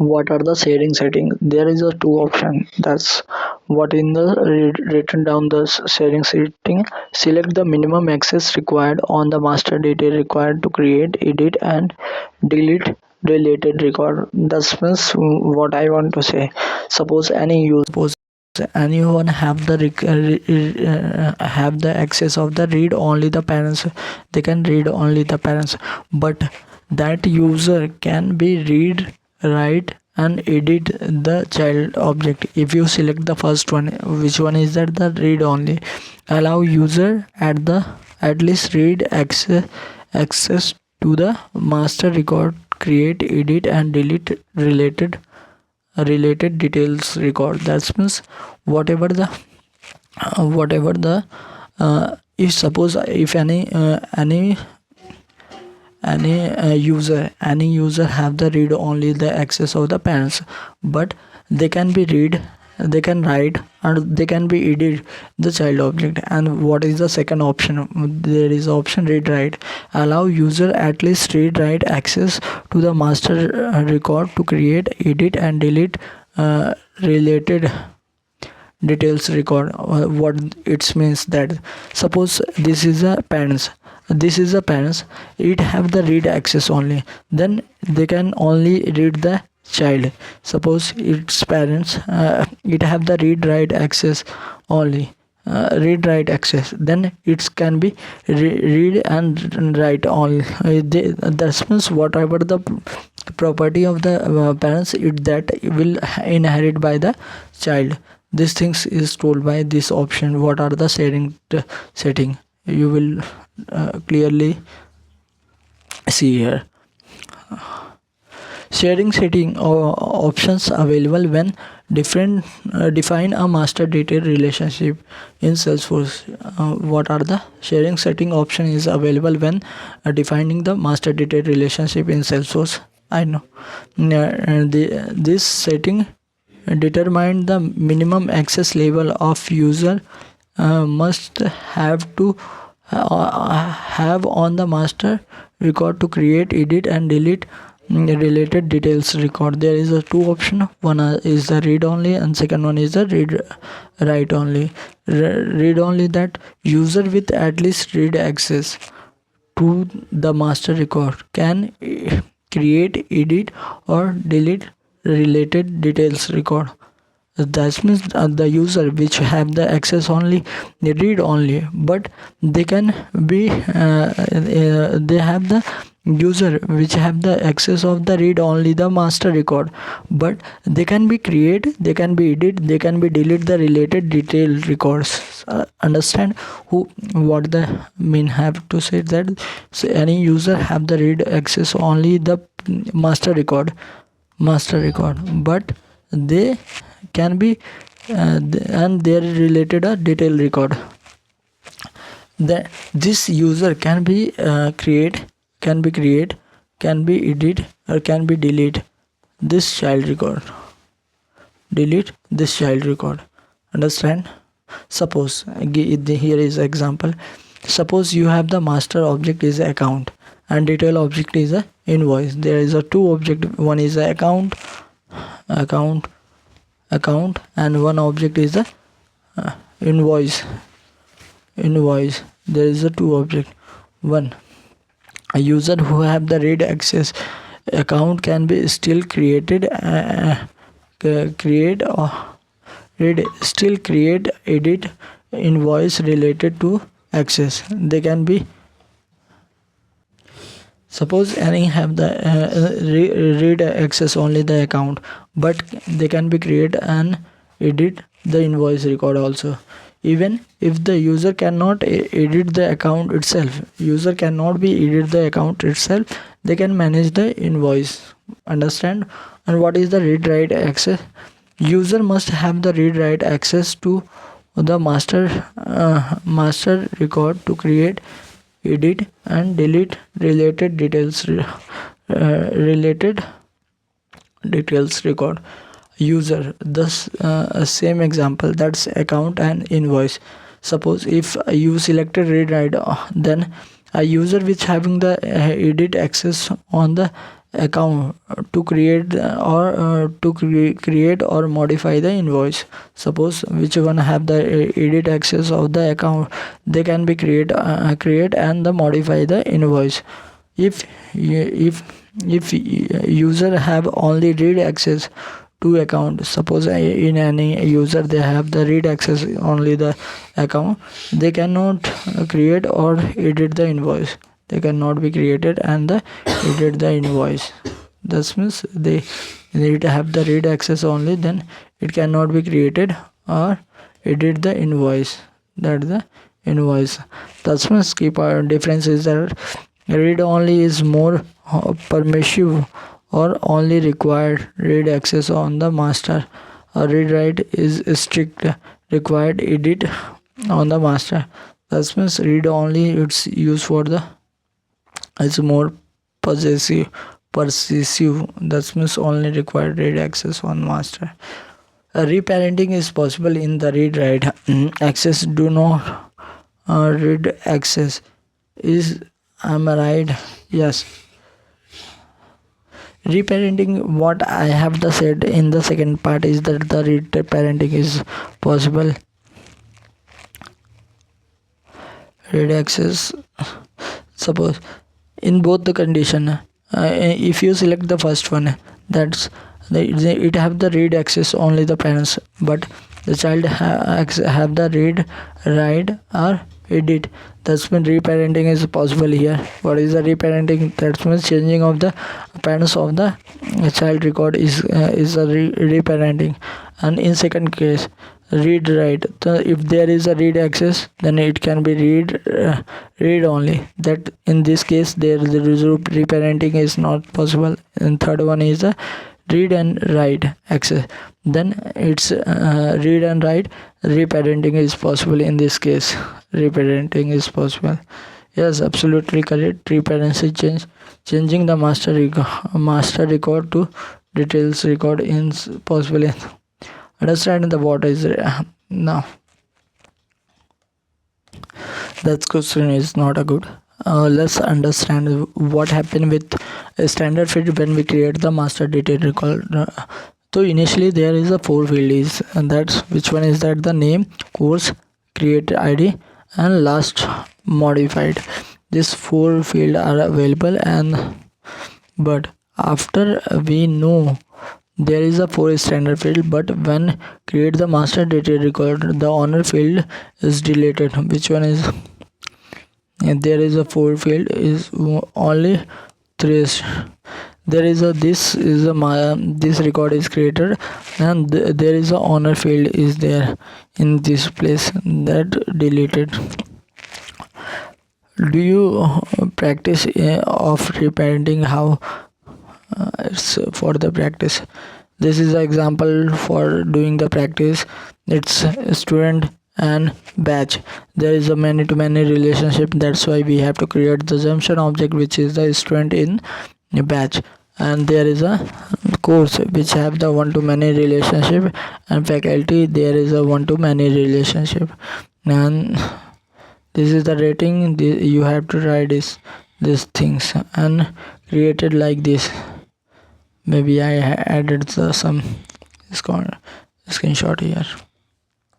What are the sharing settings? There is a two option. That's what in the written down the sharing setting. Select the minimum access required on the master data required to create, edit, and delete related record. That's means what I want to say. Suppose anyone have the have the access of the read only the parents, they can read only the parents, but that user can be read, write, and edit the child object. If you select the first one, which one is that? The read only. Allow user at least read access to the master record, create, edit, and delete related details record. That means whatever the if suppose if any user have the read only the access of the parents, but they can be read, they can write, and they can be edit the child object. And what is the second option? There is option read write. Allow user at least read write access to the master record to create, edit, and delete related details record. What it means that suppose this is a parents, it have the read access only, then they can only read the child. Suppose its parents it have the read write access only, read write access, then it can be read and write only. That means whatever the property of the parents, it that will inherit by the child. These things is told by this option. What are the setting? You will clearly see here. Sharing setting options available when different define a master data relationship in Salesforce. What are the sharing setting option is available when defining the master data relationship in Salesforce? I know this setting determine the minimum access level of user must have to have on the master record to create, edit, and delete related details record. There is a two option. One is the read only, and second one is the read write only. Read only, that user with at least read access to the master record can create, edit, or delete related details record. That means the user which have the access only, they read only, but they can be they have the user which have the access of the read only the master record, but they can be create, they can be edit, they can be delete the related detail records. Understand who what the mean have to say that? So any user have the read access only the master record, but they can be and they are related a detail record. This user can be create, can be edit, or can be delete this child record, delete this child record. Understand? Suppose here is example. Suppose you have the master object is account and detail object is a invoice. There is a two object, one is a account, and one object is the invoice. There is a two object. One, a user who have the read access account can be still created create or read, still create, edit invoice related to access. They can be, suppose any have the read access only the account, but they can be create and edit the invoice record also. Even if the user cannot edit the account itself, user cannot be edit the account itself, they can manage the invoice. Understand? And what is the read write access? User must have the read write access to the master record to create, edit, and delete related details record. User, thus same example, that's account and invoice. Suppose if you selected read write, then a user which having the edit access on the account to create create or modify the invoice. Suppose which one have the edit access of the account, they can be create and the modify the invoice. If if user have only read access to account, suppose in any user they have the read access only the account, they cannot create or edit the invoice. They cannot be created and the edit the invoice. That means they need to have the read access only, then it cannot be created or edit the invoice. That the invoice. That means key difference is that read only is more permissive or only required read access on the master. A read write is strict required edit on the master. That means read only it's used for the, it's more pervasive. That means only required read access on master. Reparenting is possible in the read write access. Do not read access is, am I right? Yes. Reparenting, what I have the said in the second part is that the reparenting is possible. Read access, suppose in both the condition, if you select the first one, that's it have the read access only the parents, but the child have the read, write or edit. That's means reparenting is possible here. What is the reparenting? That means changing of the parents of the child record is a reparenting. And in second case, read write, so if there is a read access, then it can be read only. That in this case there the reparenting is not possible. And third one is the read and write access, then it's read and write. Reparenting is possible in this case. Reparenting is possible. Yes, absolutely correct. Reparency changing the master record to details record is possible. Understand the what is now. That question is not a good. Let's understand what happened with a standard field when we create the master detail record. So initially there is a 4 fields, and that's which one is that? The name, course, create ID and last modified. These 4 fields are available, and but after we know there is a 4 standard field, but when create the master detail record, the owner field is deleted. Which one is? And there is a 4 field is only 3. There is a this record is created, and there is a owner field is there in this place that deleted. Do you practice of reparenting? How it's for the practice. This is an example for doing the practice. It's student and batch. There is a many to many relationship. That's why we have to create the assumption object, which is the student in a batch. And there is a course which have the one to many relationship, and faculty there is a one to many relationship. And this is the rating. You have to write these things and created like this. Maybe I added some screenshot here.